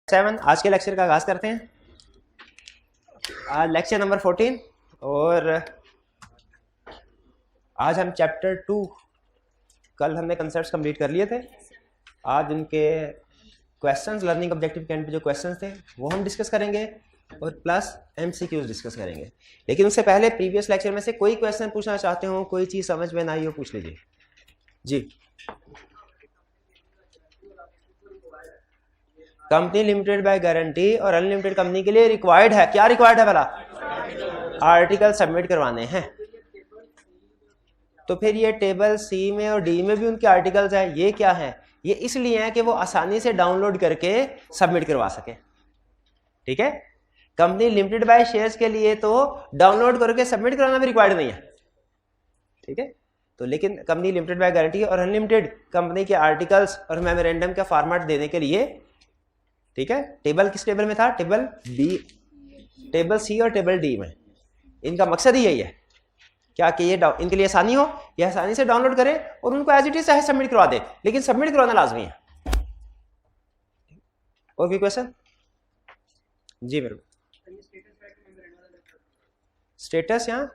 7 आज के लेक्चर का आगाज करते हैं। आज लेक्चर नंबर 14 और आज हम चैप्टर 2, कल हमने कंसेप्ट्स कंप्लीट कर लिए थे। आज उनके क्वेश्चंस, लर्निंग ऑब्जेक्टिव के एंड पे जो क्वेश्चंस थे वो हम डिस्कस करेंगे और प्लस एमसीक्यूज डिस्कस करेंगे। लेकिन उससे पहले प्रीवियस लेक्चर में से कोई क्वेश्चन पूछना चाहते हो, कोई चीज़ समझ में ना आई हो, पूछ लीजिए जी। कंपनी लिमिटेड बाय गारंटी और अनलिमिटेड कंपनी के लिए रिक्वायर्ड है, क्या रिक्वायर्ड है? भला आर्टिकल सबमिट करवाने हैं। तो फिर ये टेबल सी में और डी में भी उनके आर्टिकल्स हैं। ये क्या है? ये इसलिए है कि वो आसानी से डाउनलोड करके सबमिट करवा सके। ठीक है, कंपनी लिमिटेड बाय शेयर्स के लिए तो डाउनलोड करके सबमिट कराना भी रिक्वायर्ड नहीं है। ठीक है, तो लेकिन कंपनी लिमिटेड बाय गारंटी और अनलिमिटेड कंपनी के आर्टिकल्स और मेमोरेंडम का फॉर्मेट देने के लिए, ठीक है, टेबल किस टेबल में था? टेबल बी, टेबल सी और टेबल डी में। इनका मकसद ही यही है क्या कि ये इनके लिए आसानी हो, ये आसानी से डाउनलोड करें और उनको एज इट इज चाहे सबमिट करवा दे, लेकिन सबमिट करवाना लाजमी है। और कोई क्वेश्चन? जी मेरे स्टेटस, यहाँ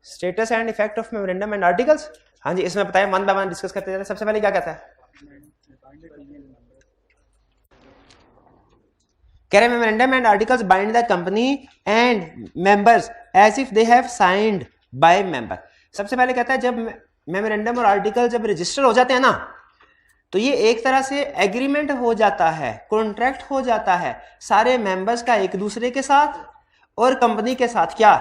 status and effect of memorandum and articles. हाँ जी, इसमें बताया, वन बाय वन डिस्कस करते जाते। सबसे पहले क्या कहता है? कह रहे memorandum and articles bind the company and members as if they have signed by member. सबसे पहले कहता है जब मेमोरेंडम और आर्टिकल जब रजिस्टर हो जाते हैं ना, तो ये एक तरह से एग्रीमेंट हो जाता है, कॉन्ट्रैक्ट हो जाता है सारे मेंबर्स का एक दूसरे के साथ और कंपनी के साथ, क्या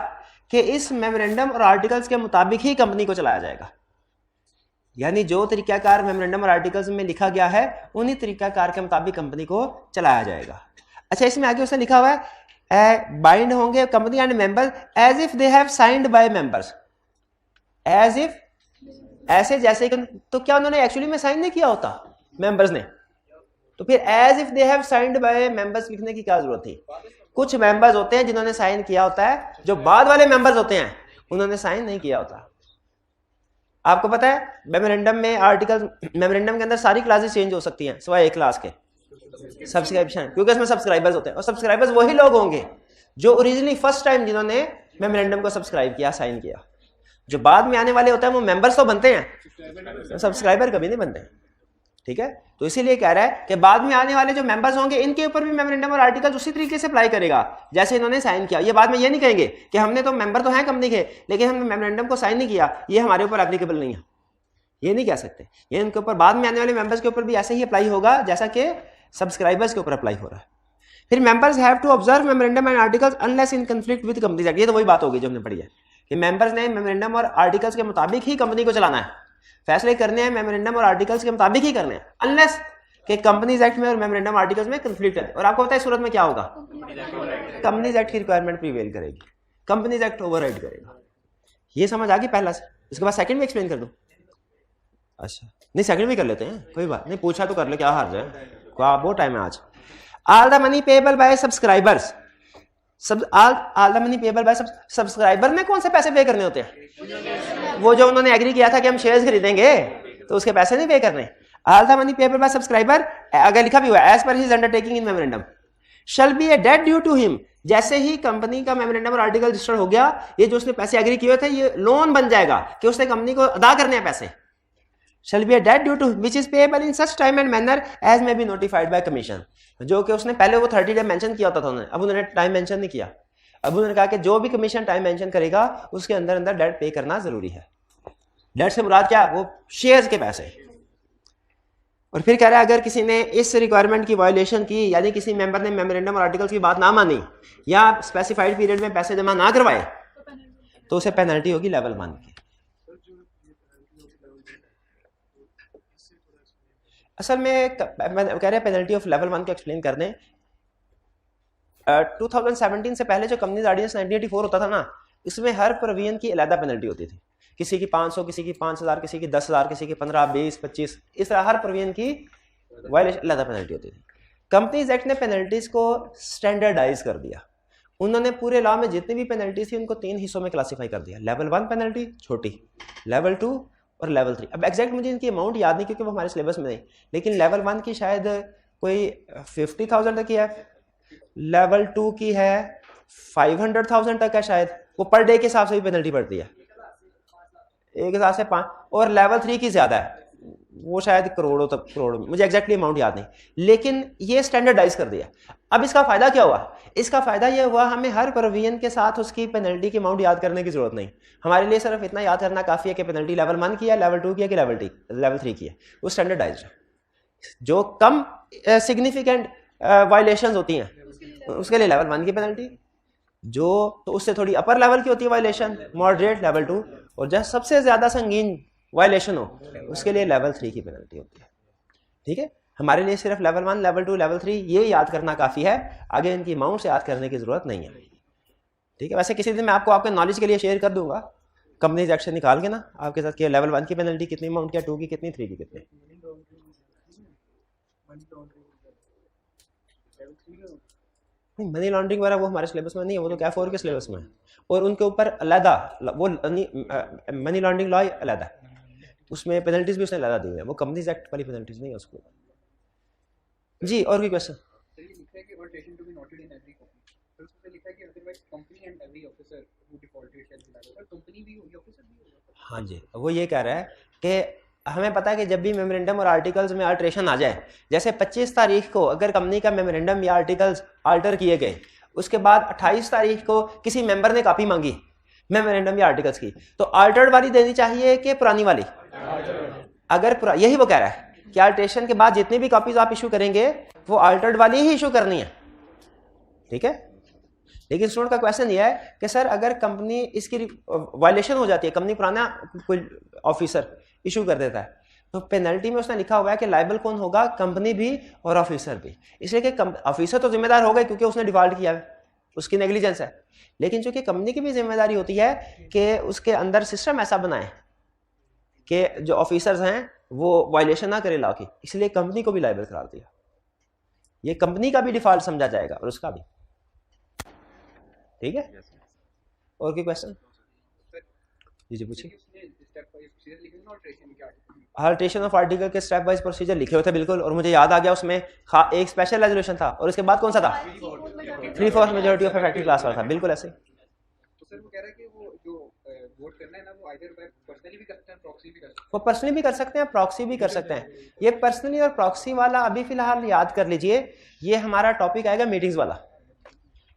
कि इस मेमोरेंडम और आर्टिकल्स के मुताबिक ही कंपनी को चलाया जाएगा। यानी जो तरीकाकार मेमोरेंडम और आर्टिकल्स में लिखा गया है उन्हीं तरीकाकार के मुताबिक कंपनी को चलाया जाएगा। अच्छा, इसमें आगे उसने लिखा हुआ है बाइंड होंगे company and members as if they have signed by members. As if, ऐसे जैसे, तो क्या उन्होंने एक्चुअली में साइन नहीं किया होता मेंबर्स ने? तो फिर as if they have signed by members लिखने की क्या जरूरत थी? कुछ मेंबर्स होते हैं जिन्होंने साइन किया होता है, जो बाद वाले मेंबर्स होते हैं उन्होंने साइन नहीं किया होता। आपको पता है मेमोरेंडम में आर्टिकल, मेमोरेंडम के अंदर सारी क्लासेस चेंज हो सकती हैं सिवाय एक क्लास के, सब्सक्रिप्शन, क्योंकि इसमें सब्सक्राइबर्स होते हैं और सब्सक्राइबर्स वही लोग होंगे जो ओरिजिनली फर्स्ट टाइम जिन्होंने मेमोरेंडम को सब्सक्राइब किया, साइन किया। जो बाद में आने वाले होते हैं वो मेंबर्स तो बनते हैं, सब्सक्राइबर कभी नहीं बनते। ठीक है, तो इसीलिए कह रहा है कि बाद में आने वाले जो मेंबर्स होंगे इनके ऊपर भी मेमोरेंडम और आर्टिकल उसी तरीके से अप्लाई करेगा जैसे इन्होंने साइन किया। ये बाद में ये नहीं कहेंगे कि हमने तो मेंबर तो हैं कंपनी के, लेकिन हमने मेमोरेंडम को साइन नहीं किया, ये हमारे ऊपर एप्लीकेबल नहीं है, ये नहीं कह सकते। ये इनके ऊपर बाद में आने वाले मेंबर्स के ऊपर भी ऐसे ही अप्लाई होगा जैसा कि सब्सक्राइबर्स के ऊपर अप्लाई हो रहा है। फिर members have to observe memorandum and articles unless in conflict with companies act. ये तो वही बात होगी जो हमने पढ़ी है कि मेंबर्स ने मेमोरेंडम और आर्टिकल्स के मुताबिक ही कंपनी को चलाना है, फैसले करने हैं मेमोरेंडम और आर्टिकल्स के मुताबिक ही करने हैं, अनलेस कि कंपनीज एक्ट में और मेमोरेंडम आर्टिकल्स में कॉन्फ्लिक्ट है। और आपको पता है इस सूरत में क्या होगा? कंपनीज एक्ट की रिक्वायरमेंट प्रीवेल करेगी, कंपनीज एक्ट ओवरराइड करेगा। ये समझ आ गई पहला से? इसके बाद सेकंड भी एक्सप्लेन कर दूं? अच्छा, नहीं सेकंड भी कर लेते हैं, कोई बात नहीं, पूछा तो कर ले, क्या हार जाए, बहुत टाइम है आज। All the money payable bye subscribers, all the money payable by subscriber में कौन से पैसे पे करने होते हैं? वो जो उन्होंने एग्री किया था कि हम शेयर्स खरीदेंगे तो उसके पैसे नहीं पे करने। All the money payable by subscriber, अगर लिखा भी हुआ as per his undertaking in memorandum shall be a debt due to him. जैसे ही कंपनी का मेमोरेंडम और आर्टिकल रजिस्टर हो गया, ये जो उसने पैसे एग्री किए थे ये लोन बन जाएगा कि उसने कंपनी को अदा करने हैं पैसे। shall be a debt due to which is payable in such time and manner as may be notified by commission। जो कि उसने पहले वो 30 डे मेंशन किया होता था उन्होंने, अब उन्होंने टाइम मेंशन नहीं किया। अब उन्होंने कहा कि जो भी कमीशन टाइम मेंशन करेगा उसके अंदर अंदर डेट पे करना जरूरी है। डेट से मुराद क्या? वो शेयर्स के पैसे। और फिर कह रहा है अगर किसी ने इस रिक्वायरमेंट की वायोलेशन की, यानी किसी मेंबर ने मेमोरेंडम और आर्टिकल्स की बात ना मानी या स्पेसिफाइड पीरियड में पैसे जमा ना करवाए तो उसे पेनल्टी होगी लेवल 1 की। असल में कह रहे हैं पेनल्टी ऑफ लेवल 1 को एक्सप्लेन कर दें। 2017 से पहले जो कंपनीज ऑर्डिनेंस 1984 होता था ना, इसमें हर प्रोविजन की अलग पेनल्टी होती थी। किसी की 500, किसी की 5000, किसी की 10,000, किसी की 15, 20, 25, इस तरह हर प्रोविजन की वायलेशन अलग पेनल्टी होती थी। कंपनीज एक्ट ने पेनल्टीज को स्टैंडर्डाइज कर दिया। उन्होंने पूरे लॉ में जितनी भी पेनल्टीज थी उनको 3 हिस्सों में क्लासीफाई कर दिया। लेवल 1 पेनल्टी छोटी, लेवल 2 और लेवल 3। अब एग्जैक्ट मुझे इनकी अमाउंट याद नहीं क्योंकि वो हमारे सिलेबस में नहीं, लेकिन लेवल 1 की शायद कोई 50,000 तक की है, लेवल 2 की है 500,000 तक है शायद, वो पर डे के हिसाब से भी पेनल्टी पड़ती है, एक हिसाब से 5, और लेवल 3 की ज्यादा है, वो शायद करोड़ों तक, करोड़, मुझे एग्जैक्टली अमाउंट याद नहीं, लेकिन ये स्टैंडर्डाइज कर दिया। अब इसका फायदा क्या हुआ? इसका फायदा ये हुआ हमें हर प्रोविजन के साथ उसकी पेनल्टी की अमाउंट याद करने की जरूरत नहीं, हमारे लिए सिर्फ इतना याद करना काफी है कि पेनल्टी लेवल 1 की है, लेवल 2 की है कि लेवल 3 की है, वो स्टैंडर्डाइज है। जो कम सिग्निफिकेंट वायलेशन होती हैं उसके लिए लेवल 1 की पेनल्टी, जो तो उससे थोड़ी अपर लेवल की होती है वायलेशन, मॉडरेट लेवल 2, और जब सबसे ज्यादा संगीन वायलेशन हो उसके लिए लेवल 3 की पेनल्टी होती है। ठीक है, हमारे लिए सिर्फ लेवल 1, लेवल 2, लेवल 3 ये याद करना काफी है, आगे इनकी अमाउंट से याद करने की जरूरत नहीं है। ठीक है, वैसे किसी दिन मैं आपको आपके नॉलेज के लिए शेयर कर दूंगा कंपनीज एक्शन निकाल के ना आपके साथ कि लेवल 1 की पेनल्टी कितनी अमाउंट की, 2 की कितनी, 3 की कितनी। मनी लॉन्ड्रिंग वगैरह वो हमारे सिलेबस में नहीं है, वो तो क्या 4 के सिलेबस में है, और उनके ऊपर अलहदा वो मनी लॉन्ड्रिंग लॉ अलहदा, उसमें पेनल्टीज भी उसने अलहदा दी है, वो कंपनीज एक्ट वाली पेनल्टीज नहीं है उसको। जी, और कोई क्वेश्चन? हाँ जी, वो ये कह रहा है कि हमें पता है कि जब भी मेमोरेंडम और आर्टिकल्स में अल्ट्रेशन आ जाए, जैसे 25 तारीख को अगर कंपनी का मेमोरेंडम या आर्टिकल्स अल्टर किए गए, उसके बाद 28 तारीख को किसी मेंबर ने कॉपी मांगी मेमोरेंडम या आर्टिकल्स की, तो अल्टर्ड वाली देनी चाहिए कि पुरानी वाली? अगर यही वो कह रहा है कि अल्ट्रेशन के बाद जितनी भी कॉपीज आप इशू करेंगे वो अल्टर्ड वाली ही इशू करनी है। ठीक है, लेकिन स्टूडेंट का क्वेश्चन ये है कि सर अगर कंपनी इसकी वायलेशन हो जाती है, कंपनी पुराना कोई ऑफिसर इशू कर देता है, तो पेनल्टी में उसने लिखा हुआ है कि लायबल कौन होगा? कंपनी भी और ऑफिसर भी, इसलिए कि ऑफिसर तो जिम्मेदार हो गए क्योंकि उसने डिफॉल्ट किया है, उसकी नेग्लिजेंस है, लेकिन चूंकि कंपनी की भी जिम्मेदारी होती है कि उसके अंदर सिस्टम ऐसा बनाए कि जो ऑफिसर्स हैं वो वायलेशन ना करे लॉ की, इसलिए कंपनी को भी लायबल करार दिया। ये कंपनी का भी डिफॉल्ट समझा जाएगा और उसका भी। ठीक है, और कोई क्वेश्चन? जी पूछिए। अल्ट्रेशन ऑफ आर्टिकल के स्टेप वाइज प्रोसीजर लिखे हुए थे बिल्कुल, और मुझे याद आ गया उसमें एक स्पेशल रेजोल्यूशन था, और उसके बाद कौन सा था? 3/4 मेजॉरिटी ऑफ इफेक्टिव क्लास वाला था, बिल्कुल ऐसे। तो सर वो कह रहा है कि वो जो वोट करना है ना वो आइदर बाय पर्सनली भी कर सकते हैं, प्रॉक्सी भी कर सकते हैं। वो पर्सनली भी कर सकते हैं, प्रॉक्सी भी कर सकते हैं। ये पर्सनली और प्रॉक्सी वाला अभी फिलहाल याद कर लीजिए, ये हमारा टॉपिक आएगा मीटिंग्स वाला,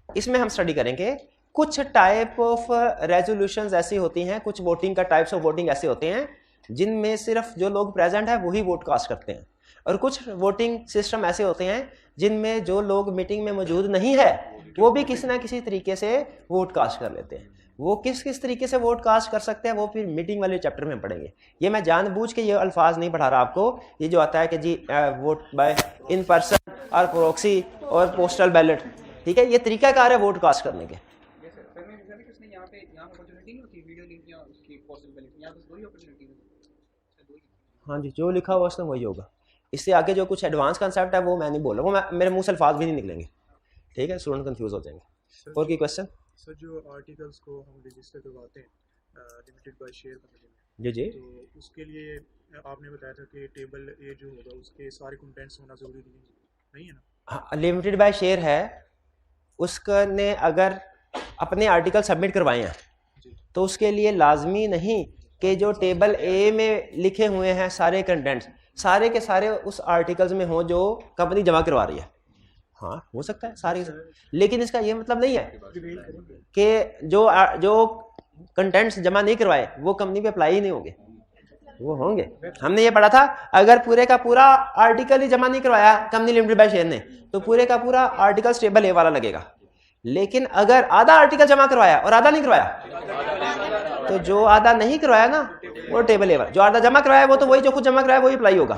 इसमें हम स्टडी करेंगे। कुछ टाइप ऑफ रेजोल्यूशंस ऐसी होती हैं, कुछ वोटिंग का टाइप्स ऑफ वोटिंग ऐसे होते हैं जिनमें सिर्फ जो लोग प्रेजेंट है वही वोट कास्ट करते हैं, और कुछ वोटिंग सिस्टम ऐसे होते हैं जिनमें जो लोग मीटिंग में मौजूद नहीं है वो भी किसी ना किसी तरीके से वोट कास्ट कर लेते हैं। वो किस किस तरीके से वोट कास्ट कर सकते हैं वो फिर मीटिंग वाले चैप्टर में पढ़ेंगे। ये मैं जानबूझ के ये अल्फाज नहीं पढ़ा रहा आपको, ये जो आता है कि जी वोट बाय इन पर्सन और प्रोक्सी और पोस्टल बैलेट, ठीक है, ये तरीकाकार है वोट कास्ट करने के। हाँ जी, जो लिखा हुआ उसमें वही होगा, इससे आगे जो कुछ एडवांस कंसेप्ट है वो मैं नहीं बोल रहा, वो मेरे मुंह से अल्फाज भी नहीं निकलेंगे। ठीक है, स्टूडेंट कंफ्यूज हो जाएंगे। और की क्वेश्चन? सर जो आर्टिकल्स को हम रजिस्टर करवाते हैं लिमिटेड बाय शेयर कंपनी जी में, जी, तो उसके लिए आपने बताया था कि टेबल ए जो होगा उसके सारे कंटेंट्स होना जरूरी नहीं है ना? हाँ, लिमिटेड बाय शेयर है, उसने अगर अपने आर्टिकल सबमिट करवाए हैं तो उसके लिए लाजमी नहीं कि जो टेबल ए में लिखे हुए हैं सारे कंटेंट्स सारे के सारे उस आर्टिकल्स में हो जो कंपनी जमा करवा रही है। हाँ, हो सकता है सारे, लेकिन इसका ये मतलब नहीं है कि जो कंटेंट्स जमा नहीं करवाए वो कंपनी पे अप्लाई ही नहीं होंगे, वो होंगे। हमने ये पढ़ा था अगर पूरे का पूरा आर्टिकल ही जमा नहीं करवाया कंपनी लिमिटेड बाय शेयर ने तो पूरे का पूरा आर्टिकल टेबल ए वाला लगेगा, लेकिन अगर आधा आर्टिकल जमा करवाया और आधा नहीं करवाया तो जो आधा नहीं करवाया ना वो टेबल ए वाला, जो आधा जमा करवाया वो तो वही जो खुद जमा करवाया वही अप्लाई होगा,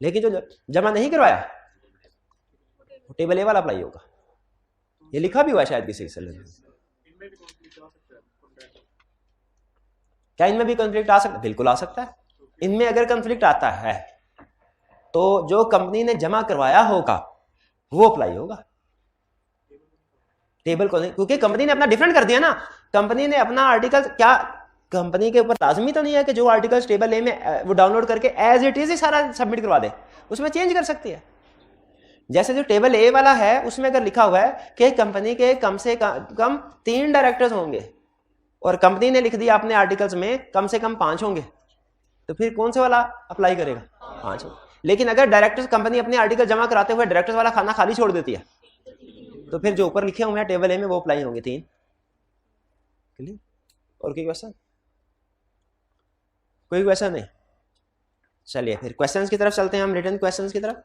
लेकिन जो जमा नहीं करवाया वो टेबल ए वाला अप्लाई होगा। ये लिखा भी हुआ है शायद किसी से। क्या इनमें भी कॉन्फ्लिक्ट आ सकता है? बिल्कुल आ सकता है। इनमें अगर कॉन्फ्लिक्ट आता है तो जो कंपनी ने जमा करवाया होगा वो अप्लाई होगा, टेबल को नहीं, क्योंकि कंपनी ने अपना डिफरेंट कर दिया ना। कंपनी ने अपना आर्टिकल, क्या कंपनी के ऊपर लाजमी तो नहीं है कि जो आर्टिकल टेबल ए में वो डाउनलोड करके एज इट इज ही सारा सबमिट करवा दे, उसमें चेंज कर सकती है। जैसे जो टेबल ए वाला है उसमें अगर लिखा हुआ है कि कंपनी के कम से कम 3 डायरेक्टर्स होंगे और कंपनी ने लिख दिया अपने आर्टिकल्स में कम से कम 5 होंगे, तो फिर कौन से वाला अप्लाई करेगा? 5 होगा। लेकिन अगर डायरेक्टर्स कंपनी अपने आर्टिकल जमा कराते हुए डायरेक्टर्स वाला खाना खाली छोड़ देती है तो फिर जो ऊपर लिखे हुए हैं टेबल ए में वो अप्लाई होंगे 3। क्लियर? और कोई क्वेश्चन? कोई क्वेश्चन नहीं? चलिए फिर क्वेश्चंस की तरफ चलते हैं हम, रिटन क्वेश्चंस की तरफ।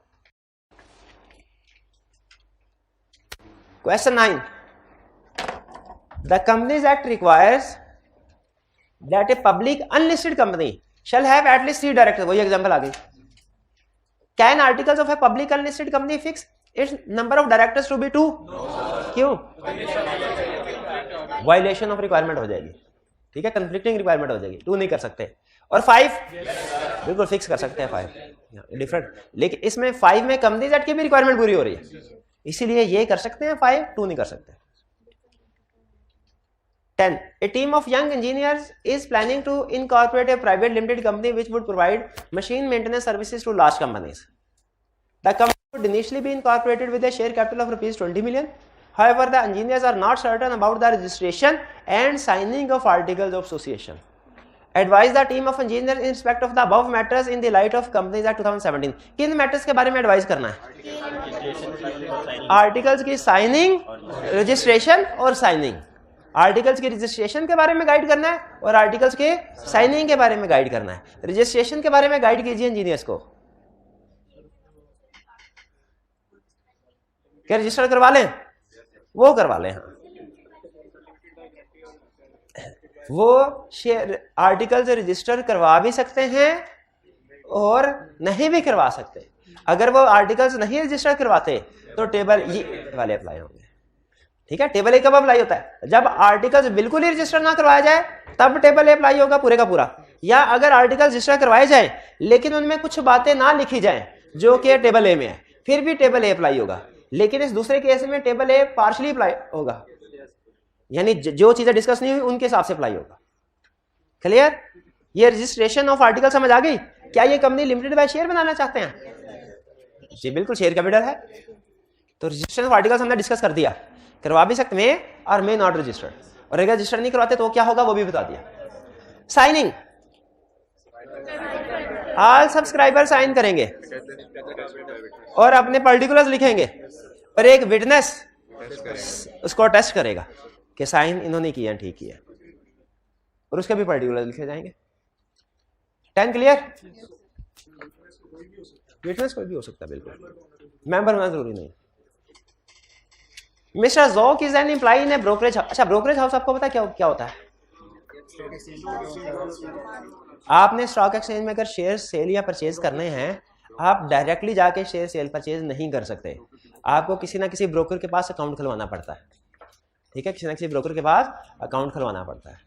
Question 9. The Companies Act requires that a public unlisted company shall have at least 3 directors. वही एग्जांपल आ गई। Can articles of a public unlisted company fix its number of directors to be 2? क्यों? Violation of requirement हो जाएगी, ठीक है, conflicting requirement हो जाएगी, 2 नहीं कर सकते। और 5 बिल्कुल फिक्स कर सकते हैं 5, डिफरेंट। लेकिन इसमें 5 में कंपनीज एक्ट की भी रिक्वायरमेंट पूरी हो रही है, इसीलिए ये कर सकते हैं 5, 2 नहीं कर सकते। 10. A team of young engineers is planning to incorporate a private limited company which would provide machine maintenance services to large companies. The company would initially be incorporated with a share capital of rupees 20 million. However, the engineers are not certain about the registration and signing of articles of association. Advise the team of engineers in respect of the above matters in the light of Companies Act 2017. किन matters के बारे में advice करना है? Articles की signing, registration और signing. Articles की registration के बारे में गाइड करना है और आर्टिकल्स के साइनिंग के बारे में गाइड करना है। रजिस्ट्रेशन के बारे में गाइड कीजिए इंजीनियर्स को, क्या रजिस्टर करवा लें? वो करवा लें, हाँ। वो शेयर आर्टिकल्स रजिस्टर करवा भी सकते हैं और नहीं भी करवा सकते। अगर वो आर्टिकल्स नहीं रजिस्टर करवाते तो टेबल ये वाले अप्लाई होंगे, ठीक है। टेबल ए कब अप्लाई होता है? जब आर्टिकल्स बिल्कुल ही रजिस्टर ना करवाया जाए तब टेबल ए अप्लाई होगा पूरे का पूरा, या अगर आर्टिकल रजिस्टर करवाए जाए लेकिन उनमें कुछ बातें ना लिखी जाए जो कि टेबल ए में है, फिर भी टेबल ए अप्लाई होगा। लेकिन इस दूसरे केस में टेबल ए पार्शली अप्लाई होगा, यानी जो चीजें डिस्कस नहीं हुई उनके हिसाब से अप्लाई होगा। क्लियर? ये रजिस्ट्रेशन ऑफ आर्टिकल समझ आ गई? क्या ये कंपनी लिमिटेड बाय शेयर बनाना चाहते हैं? जी बिल्कुल, शेयर कैपिटल है तो रजिस्ट्रेशन ऑफ आर्टिकल्स हमने डिस्कस कर दिया, करवा भी सकते हैं और मे नॉट रजिस्टर्ड, और अगर रजिस्टर नहीं करवाते तो क्या होगा वो भी बता दिया। साइनिंग, ऑल सब्सक्राइबर साइन करेंगे और अपने पर्टिकुलर्स लिखेंगे और एक विटनेस उसको टेस्ट करेगा कि साइन इन्होंने किया, ठीक किया, और उसके भी पर्टिकुलर लिखे जाएंगे। 10 क्लियर? विटनेस कोई भी हो सकता है, बिल्कुल मेंबर होना जरूरी नहीं। Mister Zoke is an employ in a brokerage. अच्छा, ब्रोकरेज हाउस आपको पता है क्या होता है? आपने स्टॉक एक्सचेंज में अगर शेयर सेल या परचेज करने हैं, आप डायरेक्टली जाके शेयर सेल परचेज नहीं कर सकते, आपको किसी ना किसी ब्रोकर के पास अकाउंट खुलवाना पड़ता है, ठीक है, किसी ना किसी ब्रोकर के पास अकाउंट खुलवाना पड़ता है,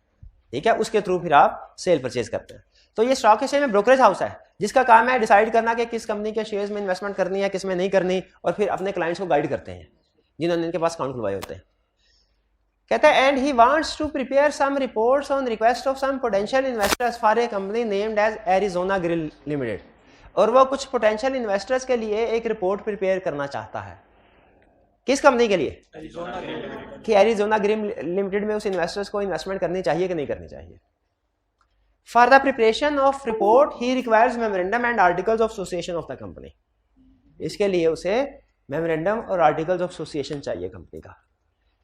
ठीक है, उसके थ्रू फिर आप सेल परचेज करते हैं। तो ये स्टॉक एक्सचेंज में ब्रोकरेज हाउस है जिसका काम है डिसाइड करना कि किस कंपनी के शेयर्स में इन्वेस्टमेंट करनी है, किस में नहीं करनी, और फिर अपने क्लाइंट्स को गाइड करते हैं जिन्होंने इनके पास अकाउंट खुलवाए होते हैं। कहता है and he wants to prepare some reports on request of some potential investors for a company named as Arizona grill limited, और वो कुछ पोटेंशियल इन्वेस्टर्स के लिए एक रिपोर्ट प्रिपेयर करना चाहता है। किस कंपनी के लिए? कि एरिजोना ग्रिल लिमिटेड में उस इन्वेस्टर्स को इन्वेस्टमेंट करनी चाहिए कि नहीं करनी चाहिए। For the preparation of report he requires memorandum and articles of association of the company. इसके लिए उसे मेमोरेंडम और आर्टिकल्स ऑफ एसोसिएशन चाहिए कंपनी का।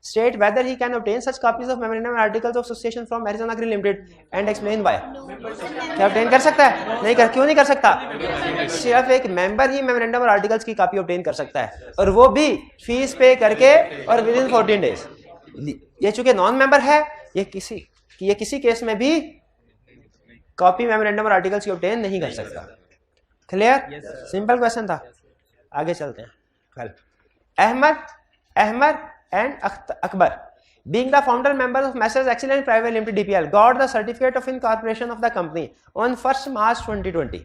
State whether he can obtain such copies of memorandum and articles of association from Arizona Grill Limited and explain why। क्या obtain कर सकता है? नहीं कर, क्यों नहीं कर सकता? सिर्फ एक मेंबर ही मेमोरेंडम और आर्टिकल्स की कॉपी obtain कर सकता है, और वो भी फीस पे करके और विद इन 14 डेज। ये चूंकि नॉन मेंबर है, ये किसी केस में भी कॉपी मेमोरेंडम और आर्टिकल्स की obtain नहीं कर सकता। क्लियर? सिंपल क्वेश्चन था, आगे चलते हैं। Ahmad and Akbar, being the founder members of Messrs Excellent Private Limited DPL, got the certificate of incorporation of the company on 1st March 2020।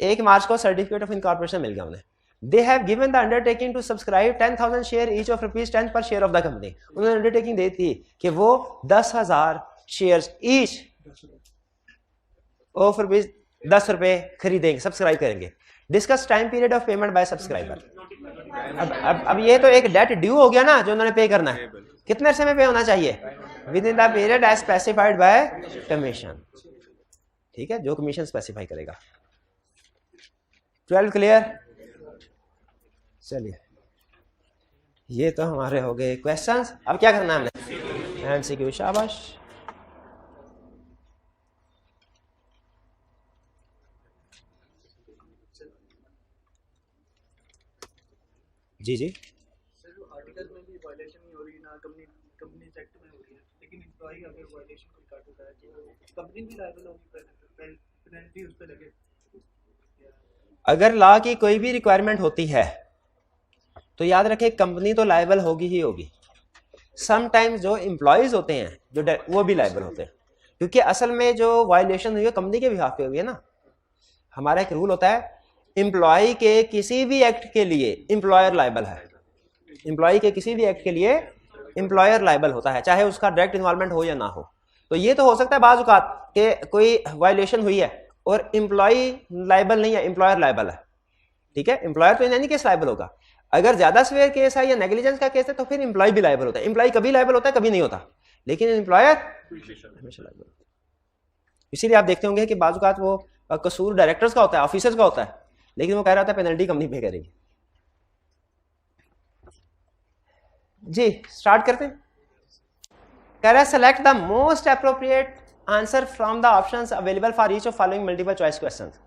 1 मार्च को सर्टिफिकेट ऑफ इनकॉर्पोरेशन मिल गया उन्हें। They have given the undertaking to subscribe 10,000 share each of ₹10 per share of the company। उन्होंने undertaking दी थी कि वो 10,000 shares each of ₹10 खरीदेंगे, subscribe करेंगे। Discuss time period of payment by subscriber. अब ये तो एक डेट ड्यू हो गया ना जो उन्होंने पे करना है, कितने अरसे में पे होना चाहिए? Within the period as specified by commission. ठीक है, जो कमीशन स्पेसिफाई करेगा। 12 क्लियर? चलिए, ये तो हमारे हो गए क्वेश्चंस। अब क्या करना है हमने? एमसीक्यू। शाबाश। जी जी, सर जो आर्टिकल में भी वायलेशन नहीं हो रही ना कंपनी एक्ट में हो रही है, लेकिन एम्प्लॉई अगर वायलेशन कोई काटता है तो कंपनी भी लायबल होगी, पेनल्टी उस पर लगे। अगर लॉ की कोई भी रिक्वायरमेंट होती है तो याद रखें कंपनी तो लायबल होगी ही होगी। समटाइम्स जो एम्प्लॉयज होते हैं जो वो भी लायबल होते हैं, क्योंकि असल में जो वायलेशन हुई है कंपनी के बिहाफ पे हुई है ना। हमारा एक रूल होता है, एम्प्लॉय के किसी भी एक्ट के लिए एम्प्लॉयर लायबल है। एम्प्लॉय के किसी भी एक्ट के लिए एम्प्लॉयर लायबल होता है, चाहे उसका डायरेक्ट इन्वॉल्वमेंट हो या ना हो। तो ये तो हो सकता है बाज़ औक़ात कि कोई वायलेशन हुई है और एम्प्लॉय लायबल नहीं है, एम्प्लॉयर लायबल है। ठीक है, एम्प्लॉयर तो इन एनी केस लायबल होगा। अगर ज्यादा सीवियर केस है या नेग्लिजेंस का केस है तो फिर एम्प्लॉय भी लायबल होता है। एम्प्लॉय कभी लायबल होता है, कभी नहीं होता, लेकिन एम्प्लॉयर हमेशा लायबल होता है। इसीलिए आप देखते होंगे कि बाज़ औक़ात वो कसूर डायरेक्टर्स का होता है, ऑफिसर्स का होता है, लेकिन वो कह रहा था पेनल्टी कंपनी पे करेगी। जी स्टार्ट करते हैं। कह रहा है select the most appropriate answer from the options available for each of following multiple choice questions.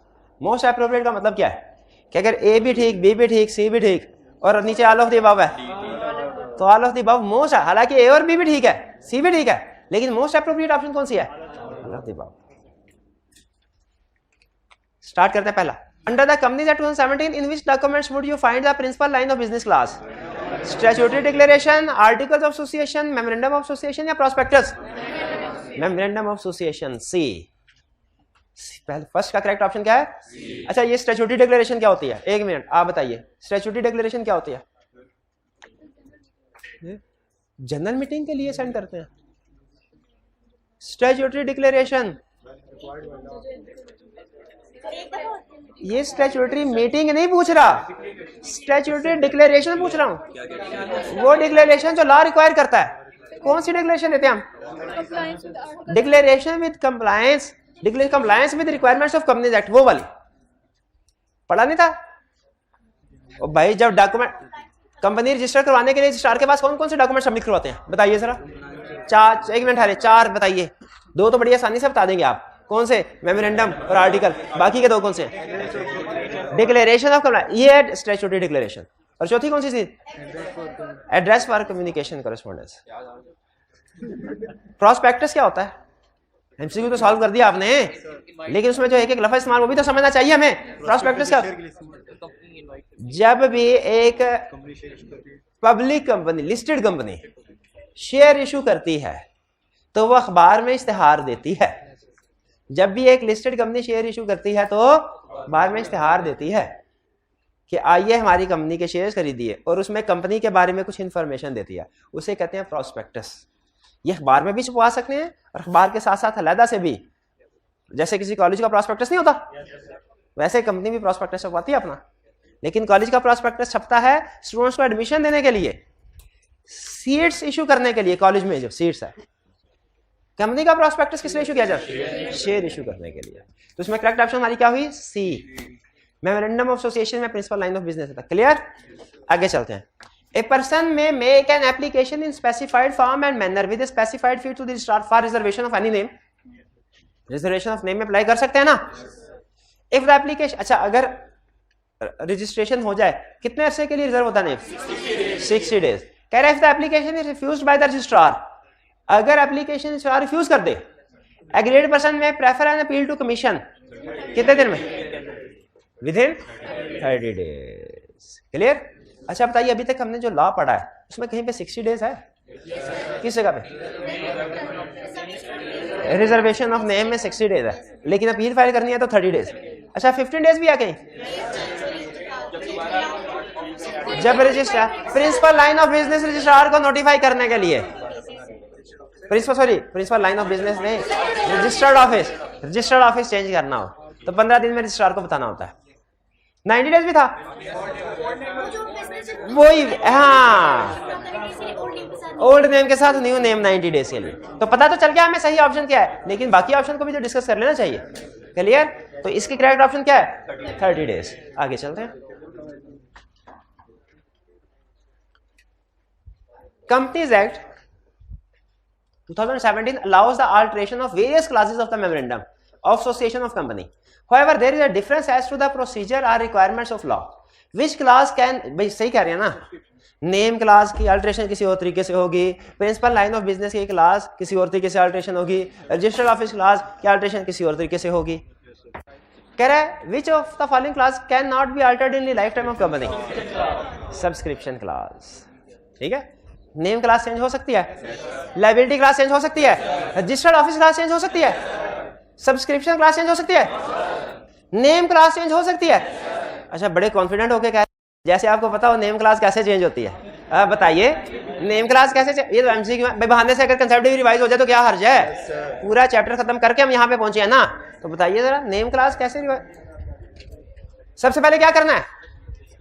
Most appropriate का मतलब क्या है कि अगर ए भी ठीक, बी भी ठीक, सी भी ठीक और नीचे ऑल ऑफ द अबव है तो all of the above most है। हालांकि ए और बी भी ठीक है, सी भी ठीक है, लेकिन मोस्ट अप्रोप्रिएट ऑप्शन कौन सी है? All of the above. Start करते हैं। पहला, under the Companies Act 2017 in which documents would you find the principal line of business class? Statutory declaration, articles of association, memorandum of association या prospectus? Memorandum of association, C. First का correct option क्या है? अच्छा, ये statutory declaration क्या होती है? एक मिनट, आप बताइए स्टैट्यूटरी डिक्लेरेशन क्या होती है? जनरल मीटिंग के लिए सेंड करते हैं स्टैट्यूटरी डिक्लेरेशन। ये स्टैट्यूटरी मीटिंग नहीं पूछ रहा, स्टैट्यूटरी डिक्लेरेशन पूछ रहा हूं। वो डिक्लेरेशन जो लॉ रिक्वायर करता है। कौन सी डिक्लेरेशन लेते हैं हम? Declaration with compliance, compliance with requirements of companies act, वो वाली पढ़ा नहीं था? और भाई जब डॉक्यूमेंट कंपनी रजिस्टर करवाने के लिए रजिस्ट्रार के पास कौन कौन से डॉक्यूमेंट सबमिट करवाते हैं बताइए जरा? चार, एक मिनट हारे, चार बताइए। दो तो बड़ी आसानी से बता देंगे आप, कौन से? मेमोरेंडम और आर्टिकल। बाकी के दो कौन से? डिक्लेरेशन ऑफ कंप्लायंस, ये है स्टैट्यूटरी डिक्लेरेशन। और चौथी कौन सी थी? Address for communication correspondence. Prospectus क्या होता है? एमसीक्यू तो सॉल्व कर दिया आपने, लेकिन उसमें जो एक एक लफ्ज इस्तेमाल वो भी तो समझना चाहिए हमें। प्रॉस्पेक्टस क्या? जब भी एक public company, listed company share issue करती है तो वो अखबार में इश्तिहार देती है। जब भी एक लिस्टेड कंपनी शेयर इशू करती है तो अखबार में इश्तिहार देती है कि आइए हमारी कंपनी के शेयर्स खरीदिए, और उसमें कंपनी के बारे में कुछ इंफॉर्मेशन देती है, उसे कहते हैं प्रॉस्पेक्टस। ये अखबार में भी छपवा सकते हैं और अखबार के साथ साथ अलहदा से भी, जैसे किसी कॉलेज का प्रॉस्पेक्टस नहीं होता वैसे कंपनी भी प्रॉस्पेक्टस छपवाती है अपना। लेकिन कॉलेज का प्रॉस्पेक्टस छपता है स्टूडेंट्स को एडमिशन देने के लिए, सीट्स इशू करने के लिए। कॉलेज में जो सीट्स है, कंपनी का प्रॉस्पेक्टस किस लिए इशू किया जाता है? शेयर इशू करने के लिए। तो इसमें करेक्ट ऑप्शन हमारी क्या हुई? सी। मेमोरेंडम ऑफ एसोसिएशन में प्रिंसिपल लाइन ऑफ बिजनेस था। क्लियर? आगे चलते हैं। A person may make an application in specified form and manner with a specified fee to the registrar for reservation of any name. Reservation of name में apply कर सकते हैं ना? If the application, अच्छा अगर रजिस्ट्रेशन हो जाए कितने अरसे के लिए रिजर्व होता है? 60 days। कह रहा है if the application is refused by the registrar, अगर एप्लीकेशन रिफ्यूज कर दे, एग्रीड पर्सन में prefer an appeal to commission कितने दिन में? Within 30 days। क्लियर? अच्छा बताइए, अभी तक हमने जो लॉ पढ़ा है उसमें कहीं पे 60 days है? किस जगह पे? रिजर्वेशन ऑफ नेम में 60 days है, लेकिन अपील फाइल करनी है तो 30 days। अच्छा 15 days भी है कहीं? जब registrar principal line of business registrar को नोटिफाई करने के लिए, प्रिंसिपल लाइन ऑफ बिजनेस में रजिस्टर्ड ऑफिस चेंज करना हो तो 15 दिन में रजिस्ट्रार को बताना होता है। 90 days भी था। वही, हाँ, ओल्ड नेम के साथ न्यू नेम 90 डेज के लिए। तो पता तो चल गया हमें सही ऑप्शन क्या है, लेकिन बाकी ऑप्शन को भी तो डिस्कस कर लेना चाहिए। क्लियर? तो इसकी करेक्ट ऑप्शन क्या है? 30 डेज। आगे चलते हैं। Companies Act 2017 allows the alteration of various clauses of the memorandum of association of company. However, there is a difference as to the procedure or requirements of law. Which clause can, भाई सही कह रहे हैं ना, name class की alteration किसी और तरीके से होगी, प्रिंसिपल लाइन ऑफ बिजनेस की क्लास किसी और तरीके से अल्ट्रेशन होगी, रजिस्टर्ड ऑफिस क्लास की अल्ट्रेशन किसी और तरीके से होगी। कह रहा है which of the following class can not be altered in the life time of company? Subscription class. ठीक है, नेम क्लास चेंज हो सकती है, लायबिलिटी क्लास चेंज हो सकती है, रजिस्टर्ड ऑफिस क्लास चेंज हो सकती है, सब्सक्रिप्शन क्लास चेंज हो सकती है, नेम क्लास चेंज हो सकती है। अच्छा, बड़े कॉन्फिडेंट होके कह, जैसे आपको पता हो नेम क्लास कैसे चेंज होती है। बताइए नेम क्लास कैसे ये तो एमसीक्यू में बहाने से अगर कंसेप्ट भी रिवाइज हो जाए तो क्या हर्ज है? पूरा चैप्टर खत्म करके हम यहाँ पे पहुंचे हैं ना, तो बताइए जरा नेम क्लास कैसे रिवाइज। सबसे पहले क्या करना है,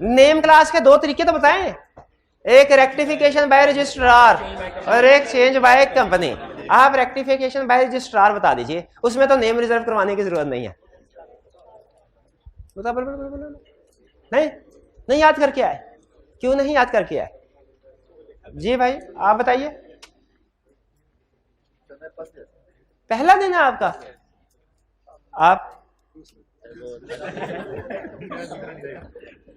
नेम क्लास के दो तरीके तो बताएं, एक रेक्टिफिकेशन बाय रजिस्ट्रार और एक चेंज बाय कंपनी। आप रेक्टिफिकेशन बाय रजिस्ट्रार बता दीजिए, उसमें तो नेम रिजर्व करवाने की जरूरत नहीं है। बता बोल नहीं याद करके आए, क्यों नहीं याद करके आए? जी भाई आप बताइए। पहला दिन है आपका, आप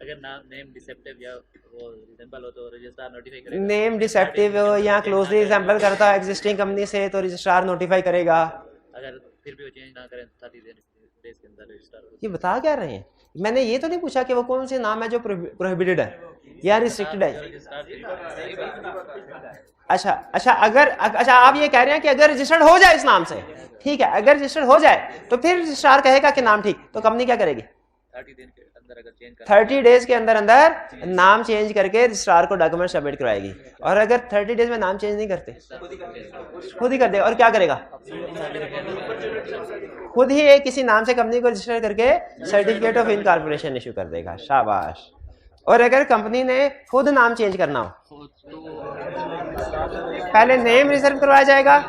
अगर नाम नेम डिसेप्टिव या वो रिजेंबल हो तो रजिस्ट्रार नोटिफाई करेगा। नेम डिसेप्टिव या क्लोजली रिजेंबल करता है एग्जिस्टिंग कंपनी से तो रजिस्ट्रार नोटिफाई करेगा। अगर फिर भी वो चेंज ना करें 30 डेज के अंदर रजिस्ट्रार। ये बता क्या रहे हैं? मैंने ये तो नहीं पूछा कि वो कौन से नाम है जो प्रोहिबिटेड है या रिस्ट्रिक्टेड है। अच्छा अगर आप ये कह रहे हैं कि अगर रजिस्टर्ड हो जाए इस नाम से, ठीक है, अगर रजिस्टर्ड हो जाए तो फिर रजिस्ट्रार कहेगा कि नाम ठीक, तो कंपनी क्या करेगी? 30 दिन के अंदर अगर चेंज 30 डेज के अंदर नाम चेंज करके रजिस्ट्रार को डॉक्यूमेंट सबमिट करवाएगी। और अगर 30 डेज में नाम चेंज नहीं करते, खुद ही कर देगा। और क्या करेगा? खुद ही एक किसी नाम से कंपनी को रजिस्टर करके सर्टिफिकेट ऑफ इनकॉर्पोरेशन इशू कर देगा। शाबाश। और अगर कंपनी ने खुद नाम चेंज करना हो, पहले नेम रिजर्व करवाया जाएगा,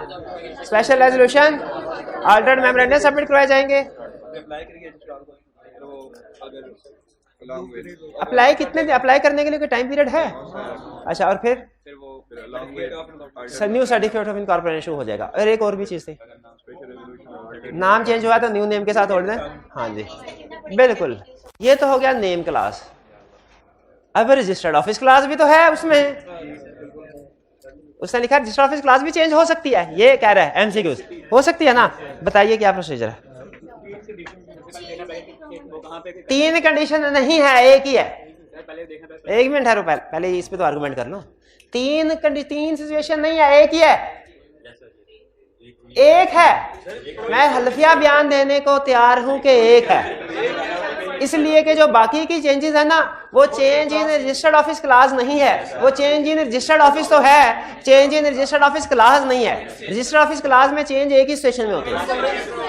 special resolution, Altered memorandum submit करवाए जाएंगे। अप्लाई कितने दिन अप्लाई करने के लिए कोई टाइम पीरियड है? अच्छा, और फिर न्यू सर्टिफिकेट ऑफ इनकॉर्पोरेशन हो जाएगा। और एक और भी चीज थी, नाम चेंज हुआ तो न्यू नेम के साथ जोड़ दें। हाँ जी बिल्कुल, ये तो हो गया नेम क्लास। अब रजिस्टर्ड ऑफिस क्लास भी तो है, उसने लिखा रजिस्टर्ड ऑफिस क्लास भी चेंज हो सकती है, ये कह रहा है एमसीक्यूज, हो सकती है ना? बताइए क्या प्रोसीजर है? 3 कंडीशन नहीं है, एक ही है। एक मिनट है, पहले इस पे तो आर्गुमेंट कर लो। 3 सिचुएशन नहीं है, एक ही है। एक है, मैं हल्फिया बयान देने को तैयार हूं कि एक है, इसलिए कि जो बाकी की चेंजेस है ना, वो change in registered office class नहीं है। वो चेंज इन रजिस्टर्ड ऑफिस तो है, change in registered office class नहीं है। रजिस्टर्ड ऑफिस क्लास में चेंज एक ही सिचुएशन में होती है,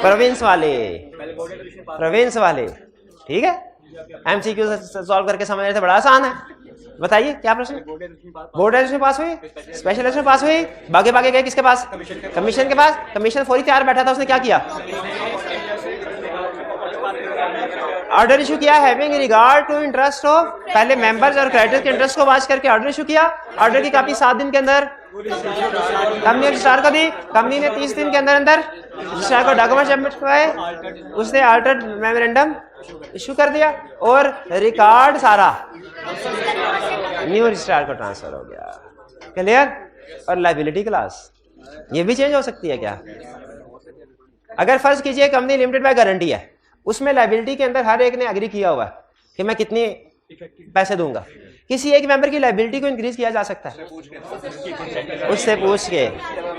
प्रोविंस वाले। ठीक है, एमसीक्यू सॉल्व करके समझने से बड़ा आसान है। बताइए क्या प्रश्न? बोर्ड रेजोल्यूशन पास हुई, स्पेशल रेजोल्यूशन पास हुई, बागे गए किसके पास? कमीशन के पास। कमीशन फौरी तैयार बैठा था, उसने क्या किया? ऑर्डर इशू किया having regard to interest of, पहले मेंबर्स और क्रेडिटर्स के इंटरेस्ट को वाच करके ऑर्डर इशू किया। ऑर्डर की कॉपी 7 दिन के अंदर कंपनी ने रजिस्ट्रार को दी। कंपनी ने 30 दिन के अंदर रजिस्ट्रार को डॉक्यूमेंट सबमिट करवाए, उसने अल्टर्ड मेमोरेंडम इशू कर दिया और रिकॉर्ड सारा न्यू रजिस्ट्रार को ट्रांसफर हो गया। क्लियर? और लायबिलिटी क्लास ये भी चेंज हो सकती है क्या? अगर फर्ज कीजिए कंपनी लिमिटेड बाय गारंटी है, उसमें लायबिलिटी के अंदर हर एक ने एग्री किया हुआ है कि मैं कितनी पैसे दूंगा। किसी एक मेंबर की लायबिलिटी को इंक्रीज किया जा सकता है, उससे पूछ के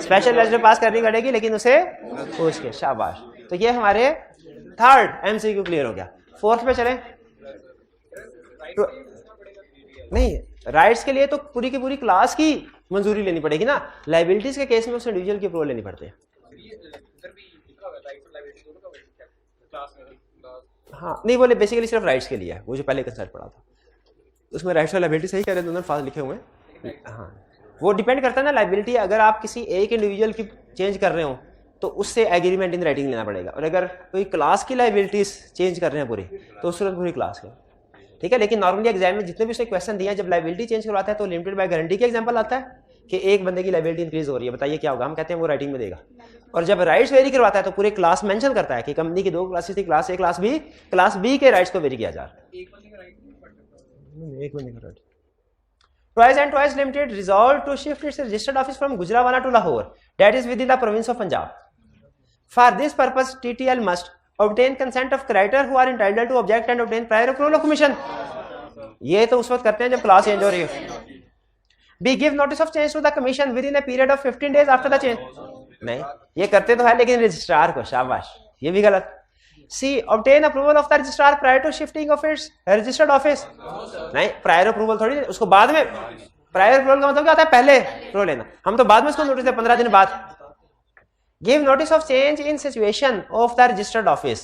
स्पेशल रेजोल्यूशन पास करनी पड़ेगी, लेकिन उसे पूछ के। शाबाश। तो ये हमारे 3rd एमसीक्यू क्लियर हो गया। 4th पे चलें। नहीं, राइट्स के लिए तो पूरी की पूरी क्लास की मंजूरी लेनी पड़ेगी ना, लायबिलिटीज के केस में उसे इंडिविजुअल की अप्रूवल लेनी पड़ती है। हाँ नहीं, बोले बेसिकली सिर्फ राइट्स के लिए है, वो जो पहले कंसेप्ट पढ़ा था। उसमें राइट्स और लायबिलिटी सही कह रहे हैं, दोनों फास्ट लिखे हुए हैं। हाँ, वो डिपेंड करता है ना लायबिलिटी, अगर आप किसी एक इंडिविजुअल की चेंज कर रहे हो तो उससे एग्रीमेंट इन राइटिंग लेना पड़ेगा, और अगर कोई क्लास की लायबिलिटीज चेंज कर रहे हैं पूरी तो उस वक्त पूरी क्लास की, ठीक है। लेकिन नॉर्मली एग्जाम में जितने भी उसने क्वेश्चन दिए हैं, जब लायबिलिटी चेंज करवाता है तो लिमिटेड बाय गारंटी के एग्जांपल आता है कि एक बंदे की लायबिलिटी इंक्रीज हो रही है, बताइए क्या होगा, हम कहते हैं वो राइटिंग में देगा। और जब राइट्स वेरी करवाता है तो पूरे क्लास मेंशन करता है कि कंपनी की 2 क्लासेस थी, क्लास ए क्लास बी के राइट्स को वेरी किया जा रहा है। एक बंदे का राइट नहीं एक बंदे का right. Twice and Twice Limited resolved to shift its registered office from Gujranwala to Lahore, that is within the province of Punjab. For this purpose, TTL must obtain consent of creditor who are entitled to object and obtain prior approval of commission. ये तो उस वक्त करते हैं जब class change हो रही है। Be give notice of change to the commission within a period of 15 days after the change. नहीं, ये करते तो है लेकिन रजिस्ट्रार को, शाबाश, ये भी गलत। C. Obtain approval of the registrar prior to shifting of its registered office. नहीं, prior approval थोड़ी, उसको बाद में, prior approval का मतलब क्या होता है, पहले approval लेना, हम तो बाद में उसको नोटिस दे 15 दिन बाद। Give notice of change in situation of the registered office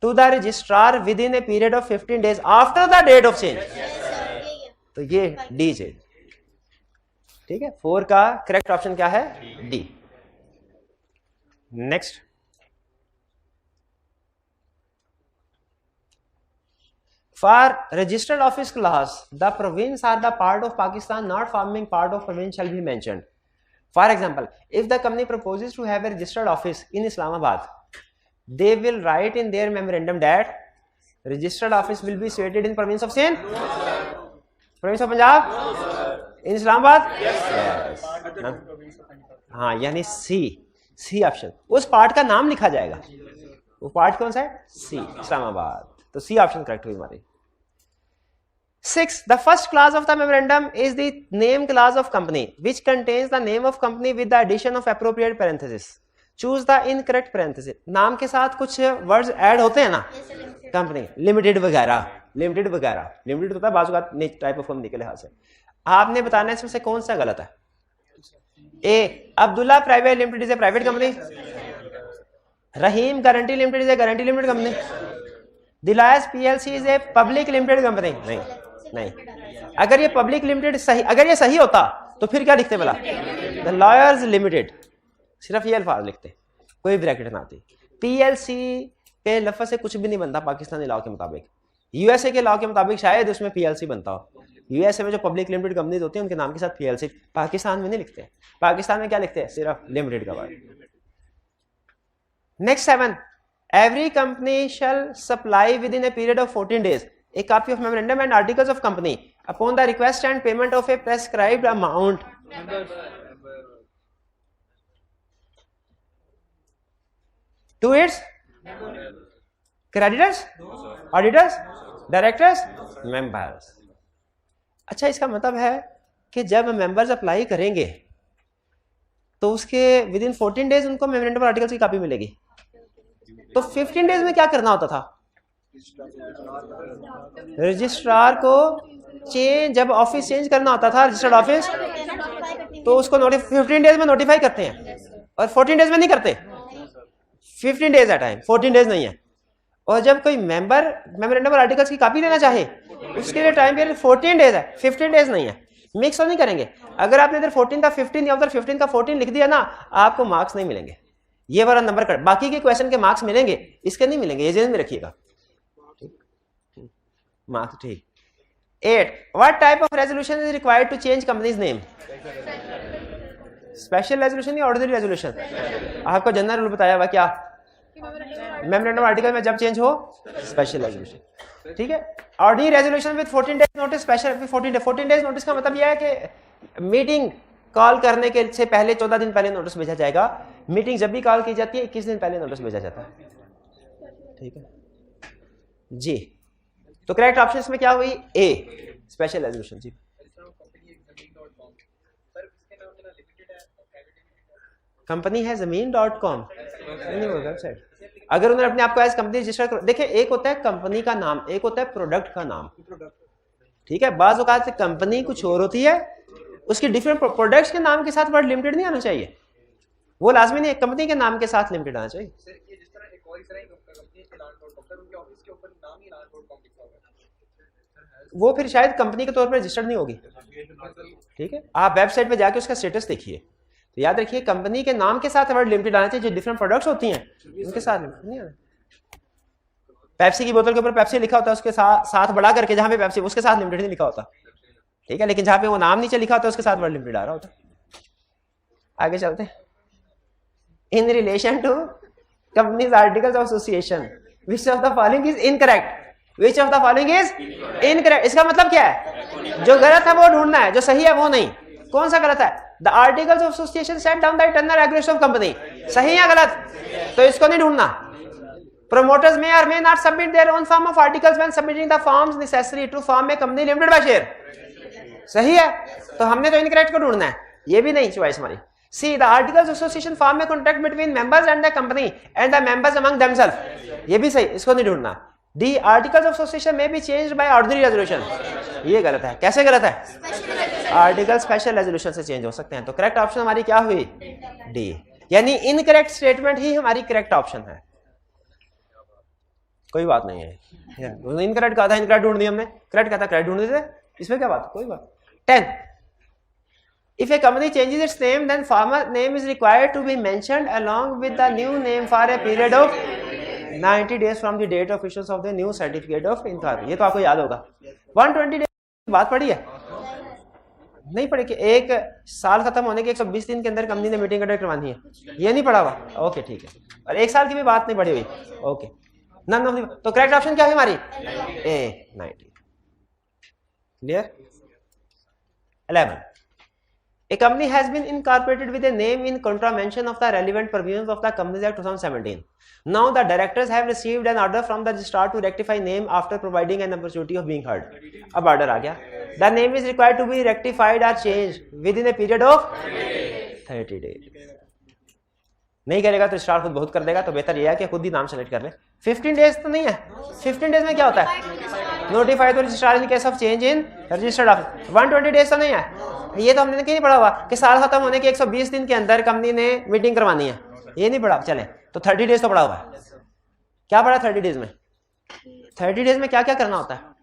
to the registrar within a period of 15 days after the date of change. तो ये D है, ठीक है। 4 का करेक्ट ऑप्शन क्या है, D। Next, for registered office class, the province are the part of Pakistan not forming part of province shall be mentioned. For example, if the company proposes to have a registered office in Islamabad, they will write in their memorandum that registered office will be situated in province of Sindh, province of Punjab, in Islamabad. Yes. हाँ, यानी C option, उस part का नाम लिखा जाएगा। वो part कौन सा है, सी, इस्लामाबाद। तो सी ऑप्शन करेक्ट हुई हमारी। 6. The first clause of the memorandum is the name clause of company, which contains the name of company with the addition of appropriate parenthesis. Choose the incorrect parenthesis. नाम के साथ कुछ words add होते हैं ना, company, limited वगैरह, limited होता है बाजू का टाइप ऑफ कंपनी के लिहाज से। आपने बताना है इसमें से कौन सा गलत है। A, Abdullah private limited is a private company, Rahim guarantee limited is a guarantee limited company, दिलायस PLC is a public limited company. नहीं, अगर ये पब्लिक लिमिटेड सही, अगर ये सही होता तो फिर क्या लिखते बोला, द लॉयर्स लिमिटेड, सिर्फ ये अल्फाज लिखते, कोई ब्रैकेट ना आती। पीएलसी के लफ्ज से कुछ भी नहीं बनता पाकिस्तानी लॉ के मुताबिक, यूएसए के लॉ के मुताबिक शायद उसमें पीएलसी बनता हो। यूएसए में जो पब्लिक लिमिटेड कंपनीज होती हैं उनके नाम के साथ पीएलसी, पाकिस्तान में नहीं लिखते। पाकिस्तान में क्या लिखते हैं, सिर्फ लिमिटेड का word. Next 7. Every company shall supply within a period of 14 days a copy of memorandum and articles of company upon the request and payment of a prescribed amount. To its creditors, auditors, directors, members. अच्छा, इसका मतलब है कि जब members apply करेंगे तो उसके with in 14 days उनको मेमोरेंडम और आर्टिकल्स की कॉपी मिलेगी। तो 15 डेज में क्या करना होता था, रजिस्ट्रार को जब ऑफिस चेंज करना होता था, रजिस्टर्ड ऑफिस, तो उसको 15 डेज में नोटिफाई करते हैं और 14 डेज में नहीं करते। 15 डेज है टाइम, 14 डेज नहीं है। और जब कोई मेंबर मेमोरेंडम और आर्टिकल्स की कॉपी लेना चाहे उसके लिए टाइम पीरियड 14 डेज है, 15 डेज नहीं है। मिक्स तो नहीं करेंगे। अगर आपने इधर 14 का 15 या उधर 15 का 14 लिख दिया ना, आपको मार्क्स नहीं मिलेंगे। ये वाला नंबर कट, बाकी के क्वेश्चन के मार्क्स मिलेंगे, इसके नहीं मिलेंगे, ये ध्यान में रखिएगा। मार्क्स ठीक। 8. What type of resolution is required to change company's name? Special resolution या ऑर्डिनरी रेजोल्यूशन? आपको जनरल रूल बताया हुआ क्या, मेमोरेंडम आर्टिकल में जब चेंज हो स्पेशल रेजोल्यूशन, ठीक है। Ordinary resolution with 14 days notice, special 14 days notice का मतलब यह है कि मीटिंग कॉल करने के से पहले 14 दिन पहले नोटिस भेजा जाएगा। मीटिंग जब भी कॉल की जाती है 21 दिन पहले नोटिस भेजा जाता है, ठीक है जी। तो करेक्ट ऑप्शन में क्या हुई, ए, स्पेशल रेजोल्यूशन जी। कंपनी है ज़मीन.com, नहीं वो वेबसाइट। अगर उन्होंने अपने आप को एज कंपनी रजिस्टर कर, देखिए एक होता है कंपनी का नाम, एक होता है प्रोडक्ट का नाम, ठीक है। बाज़ औक़ात से कंपनी कुछ और होती है, उसकी डिफरेंट प्रोडक्ट्स के नाम के साथ वर्ड लिमिटेड नहीं आना चाहिए, वो लाजमी नहीं, कंपनी के नाम के साथ लिमिटेड आना चाहिए। सर ये जिस तरह एक और इस तरह कंपनी के नाम.com, सर उनके ऑफिस के ऊपर नाम ही नाम.com लिखा हुआ है। वो फिर शायद कंपनी के तौर पर रजिस्टर्ड नहीं होगी। ठीक है, आप वेबसाइट पे जाके उसका स्टेटस देखिए। तो याद रखिए कंपनी के नाम के साथ वर्ड लिमिटेड आना चाहिए, जो डिफरेंट प्रोडक्ट्स होती हैं उनके साथ नहीं आना। पेप्सी की बोतल के ऊपर पेप्सी लिखा होता है, उसके साथ बड़ा करके जहां पे पेप्सी, उसके साथ लिमिटेड नहीं लिखा होता। ठीक है, लेकिन जहां पे वो नाम नीचे लिखा होता है उसके साथ वर्ड लिमिटेड आ रहा होता है। आगे चलते हैं। In relation to companies articles of association which of the following is incorrect. Which of the following is incorrect, इसका मतलब क्या है? जो गलत है वो ढूंढना है, जो सही है वो नहीं। कौन सा गलत है? The articles of association set down the internal regulation of company, सही है गलत? तो इसको नहीं ढूंढना। Promoters may or may not submit their own form of articles when submitting the forms necessary to form a company limited by share, सही है? तो हमने तो इनकरेक्ट को ढूंढना है, ये भी नहीं चॉइस हमारी। See, the articles of association form a contract between members and the company and the members among themselves, ये भी सही, इसको नहीं ढूंढना। The articles of association may be changed by ordinary resolution, ये गलत है। कैसे गलत है? आर्टिकल स्पेशल रेजोल्यूशन से चेंज हो सकते हैं। तो करेक्ट ऑप्शन हमारी क्या हुई? डी, यानी इनकरेक्ट स्टेटमेंट ही हमारी करेक्ट ऑप्शन है। कोई बात नहीं है, इनकरेक्ट कहा था, इनकरेक्ट ढूंढ दिया हमने, करेक्ट कहा था, करेक्ट ढूंढ दिए, इसमें क्या बात? कोई बात। 10, if a company changes its name then former name is required to be mentioned along with the new name for a period of 90 days from the date of issuance of the new certificate of incorporation। ये तो आपको याद होगा। 120 days बात पड़ी है? नहीं पढ़ी कि एक साल खत्म होने के 120 दिन के अंदर कंपनी ने मीटिंग कंडक्ट करवानी है, ये नहीं पढ़ा हुआ? ओके ठीक है, और एक साल की भी बात नहीं पढ़ी हुई। ओके, नन ऑफ द, तो करेक्ट ऑप्शन क्या है हमारी? ए 90। Clear? 11, a company has been incorporated with a name in contravention of the relevant provisions of the Companies Act 2017. Now the directors have received an order from the registrar to rectify name after providing an opportunity of being heard. अब order आ गया, the name is required to be rectified or changed within a period of 30 days. नहीं करेगा तो registrar खुद बहुत कर देगा, तो बेहतर यह है कि खुद ही नाम सेलेक्ट कर ले। 15 डेज तो नहीं है, 15 डेज में क्या होता है? नोटिफाई तो registrar in case of change in registered office. 120 days तो नहीं है, ये तो हमने नहीं पढ़ा हुआ कि साल खत्म होने के 120 दिन के अंदर कंपनी ने मीटिंग करवानी है, ये नहीं पढ़ा। चले तो 30 डेज तो पढ़ा हुआ है। क्या पढ़ा 30 डेज में? 30 डेज में क्या क्या करना होता है?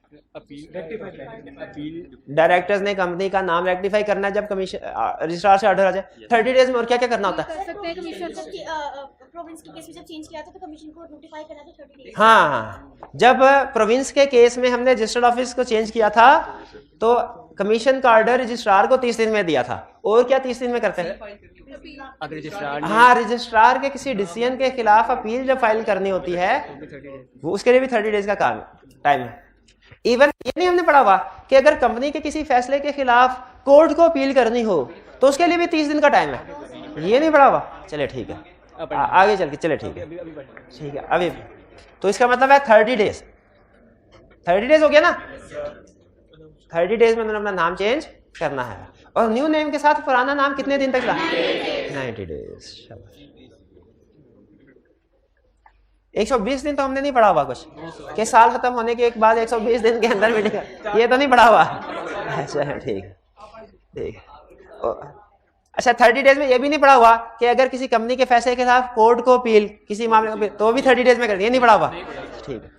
डायरेक्टर्स ने कंपनी का नाम रेक्टिफाई करना है जब कमीशन रजिस्ट्रार से ऑर्डर आ जाए। 30 डेज में और क्या क्या करना होता है? हाँ, जब प्रोविंस के केस में हमने रजिस्टर्ड ऑफिस को चेंज किया था तो कमीशन का ऑर्डर रजिस्ट्रार को 30 दिन में दिया था। और क्या 30 दिन में करते हैं? अगर रजिस्ट्रार, हाँ, रजिस्ट्रार के किसी डिसीजन के खिलाफ अपील जब फाइल करनी होती है वो उसके लिए भी 30 डेज का काम टाइम है। इवन ये नहीं हमने पढ़ा हुआ कि अगर कंपनी के किसी फैसले के खिलाफ कोर्ट को अपील करनी हो तो उसके लिए भी 30 दिन का टाइम है, ये नहीं पढ़ा हुआ। चले ठीक है, आगे चल के चले ठीक है, ठीक है। अभी तो इसका मतलब है 30 डेज, 30 डेज हो गया ना। 30 डेज में उन्होंने अपना नाम चेंज करना है, और न्यू नेम के साथ पुराना नाम कितने दिन तक? 90 डेज। 120 दिन तो हमने नहीं पढ़ा हुआ कुछ कि साल खत्म होने के एक बाद 120 दिन के अंदर मीटिंग, ये तो नहीं पढ़ा हुआ। अच्छा ठीक है, ठीक है। अच्छा 30 डेज में ये भी नहीं पढ़ा हुआ कि अगर किसी कंपनी के फैसले के साथ कोर्ट को अपील किसी मामले में तो भी 30 डेज में कर, ये नहीं पढ़ा हुआ। ठीक है।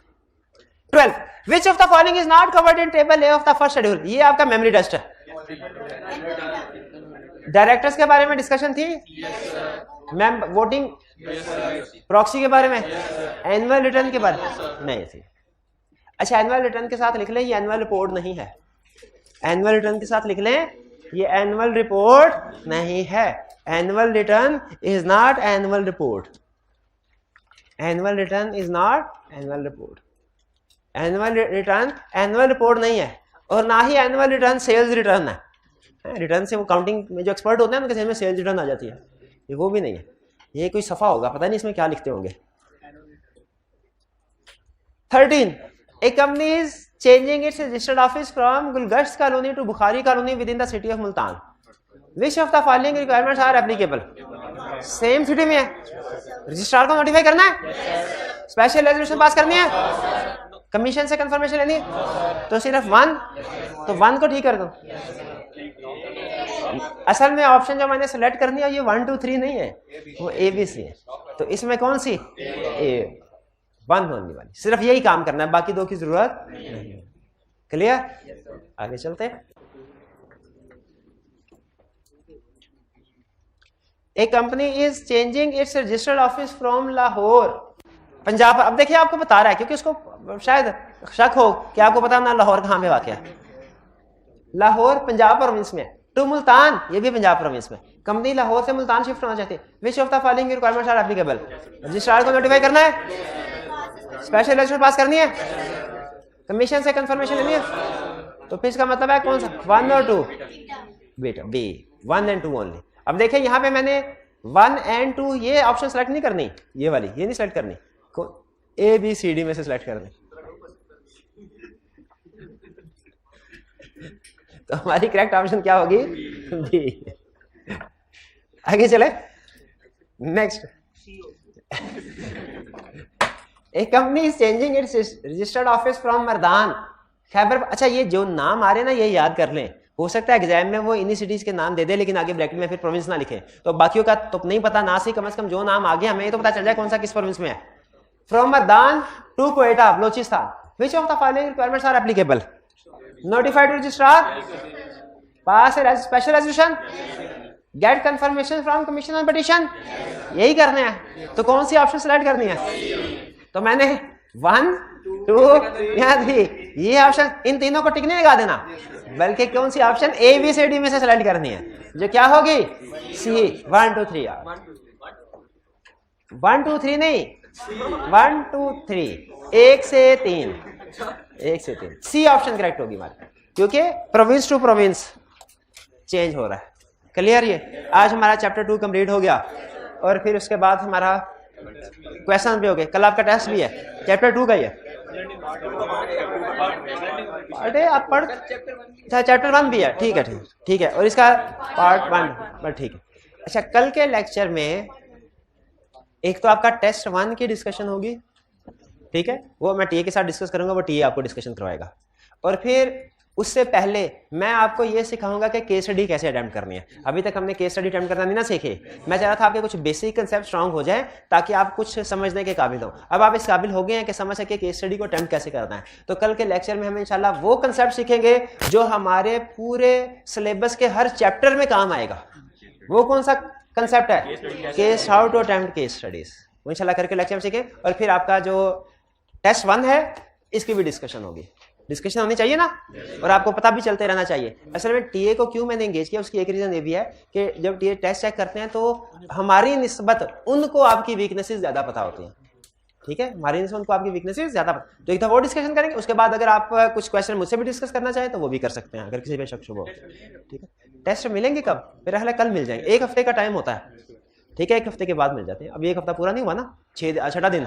12, which of the following is not covered in table A of the first schedule? ये आपका मेमोरी टेस्ट है। डायरेक्टर्स के बारे में डिस्कशन थी, मैम वोटिंग प्रॉक्सी के बारे में, एनुअल रिटर्न के बारे में नहीं थी। अच्छा एनुअल रिटर्न के साथ लिख लें ये एनुअल रिपोर्ट नहीं है। एनुअल रिटर्न के साथ लिख लें ये एनुअल रिपोर्ट नहीं है। Annual return is not annual report. Annual return is not annual report. Annual return annual report नहीं है, और ना ही एनुअल रिटर्न सेल्स रिटर्न है। रिटर्न से वो काउंटिंग में जो एक्सपर्ट होते हैं उनके समझ में सेल्स रिटर्न आ जाती है, ये वो भी नहीं है। ये कोई सफा होगा, पता नहीं इसमें क्या लिखते होंगे। 13, a company is changing its registered office from Gulgasht Colony to Bukhari Colony within the city of Multan. Which of the following requirements are applicable? Same city में है, रजिस्ट्रार को नोटिफाई करना है, स्पेशल रेजोल्यूशन पास करनी है, commission से confirmation लेनी है, तो सिर्फ 1, तो 1 को ठीक कर दो। असल में ऑप्शन जो मैंने सेलेक्ट करनी है ये 1 2 3 नहीं है, वो ए बी सी है। तो इसमें कौन सी? ए 1 होने वाली, सिर्फ यही काम करना है, बाकी 2 की जरूरत नहीं। क्लियर? आगे चलते हैं। A company is changing its registered office from Lahore, Punjab. अब देखिए आपको बता रहा है क्योंकि उसको शायद शक हो कि आपको पता ना लाहौर कहाँ पे वाक़ है। लाहौर पंजाब प्रोविंस में, टू मुल्तान, ये भी पंजाब प्रोविंस में। कंपनी लाहौर से मुल्तान शिफ्ट होना चाहती है। Which of the following requirements are applicable? Registrar को नोटिफाई करना है, स्पेशल इलेक्शन पास करनी है, कमीशन से कंफर्मेशन लेनी है। तो फिर इसका मतलब है कौन सा, 1 और 2? बेटा बी, 1 and 2 ओनली। अब देखिए यहाँ पे मैंने 1 and 2 ये ऑप्शन सेलेक्ट नहीं करनी, ये वाली ये नहीं सेलेक्ट करनी, ए बी सी डी में से सेलेक्ट करनी। तो हमारी करेक्ट ऑप्शन क्या होगी? बी। आगे चले, नेक्स्ट। एक company is changing its registered office from Mardan Khyber. अच्छा ये जो नाम आ रहे हैं ना ये याद कर लें, हो सकता है एग्जाम में वो इन्हीं सिटीज के नाम दे दे लेकिन आगे ब्रैकेट में फिर प्रोविंस ना लिखे, तो बाकियों का तो नहीं पता ना, से कम से कम जो नाम आ गया हमें ये तो पता चल जाए कौन सा किस प्रोविंस में है। From Mardan to Quetta Balochistan, which of the following requirements are applicable? Notified registrar, pass special resolution, get confirmation from commission on petition, यही करने हैं। तो कौन सी ऑप्शन सेलेक्ट करनी है? तो मैंने 1 2 या 3 ये ऑप्शन, इन तीनों को टिक नहीं लगा देना, बल्कि कौन सी option A B C D में से सेलेक्ट करनी है, जो क्या होगी? सी। 1 2 3 1 2 3 नहीं, 1 2 3 1 से 3 सी ऑप्शन करेक्ट होगी हमारी, क्योंकि प्रोविंस टू प्रोविंस चेंज हो रहा है। क्लियर? ये आज हमारा चैप्टर 2 कंप्लीट हो गया और फिर उसके बाद हमारा क्वेश्चन भी हो गए, कल आपका टेस्ट भी है, चैप्टर 2 का ही है। अरे आप पढ़, चैप्टर 1 भी है, ठीक है ठीक है, और इसका पार्ट 1 ठीक है। अच्छा कल के लेक्चर में एक तो आपका टेस्ट 1 की डिस्कशन होगी, ठीक है, वो मैं टीए के साथ डिस्कस करूंगा, वो टीए आपको डिस्कशन करवाएगा। और फिर उससे पहले मैं आपको ये सिखाऊंगा कि केस स्टडी कैसे अटेम्प्ट करनी है। अभी तक हमने केस स्टडी अटेम्प्ट करना नहीं ना सीखे, मैं चाह रहा था आपके कुछ बेसिक कंसेप्ट स्ट्रांग हो जाए ताकि आप कुछ समझने के काबिल हो। अब आप इस काबिल हो गए हैं कि समझ सके केस स्टडी को अटेम्प्ट कैसे करना है। तो कल के लेक्चर में हम इंशाल्लाह वो कंसेप्ट सीखेंगे जो हमारे पूरे सिलेबस के हर चैप्टर में काम आएगा। वो कौन सा कंसेप्ट है? Case, how to attempt case studies, वो इंशाल्लाह करके लेक्चर में सीखें। और फिर आपका जो टेस्ट 1 है इसकी भी डिस्कशन होगी, डिस्कशन होनी चाहिए ना, और आपको पता भी चलते रहना चाहिए। असल में टीए को क्यों मैंने एंगेज किया, उसकी एक रीजन ये भी है कि जब टीए टेस्ट चेक करते हैं तो हमारी निस्बत उनको आपकी वीकनेसेस ज्यादा पता होती हैं, ठीक है, हमारी निस्बत उनको आपकी वीकनेसेस ज्यादा पता। तो एक तो वो डिस्कशन करेंगे, उसके बाद अगर आप कुछ क्वेश्चन मुझसे भी डिस्कस करना चाहें तो वो भी कर सकते हैं, अगर किसी पे शक शुबह हो, ठीक है। टेस्ट मिलेंगे कब? मेरा ख्याल है कल मिल जाएंगे, 1 हफ्ते का टाइम होता है, ठीक है, 1 हफ्ते के बाद मिल जाते हैं। अभी 1 हफ्ता पूरा नहीं हुआ ना, 6वां दिन,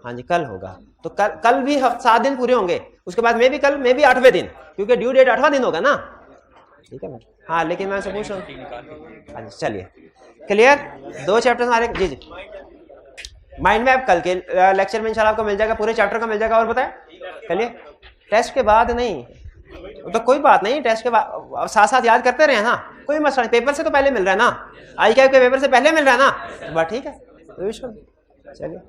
हाँ जी कल होगा, तो कल भी 7 दिन पूरे होंगे, उसके बाद मैं भी कल मैं भी 8वें दिन, क्योंकि ड्यू डेट 8वां दिन होगा ना, ठीक है। हाँ लेकिन मैं पूछ रहा हूँ, हाँ जी चलिए क्लियर। 2 चैप्टर हमारे, जी जी माइंड मैप कल के लेक्चर में इंशाल्लाह आपको मिल जाएगा, पूरे चैप्टर का मिल जाएगा। और बताएं चलिए, टेस्ट के बाद नहीं तो कोई बात नहीं, टेस्ट के बाद साथ साथ याद करते रहे ना, कोई मसला नहीं, पेपर से तो पहले मिल रहा है ना, ICAP के पेपर से पहले मिल रहा है ना, बस ठीक है। चलिए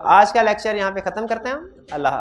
आज का लेक्चर यहाँ पे खत्म करते हैं, अल्लाह।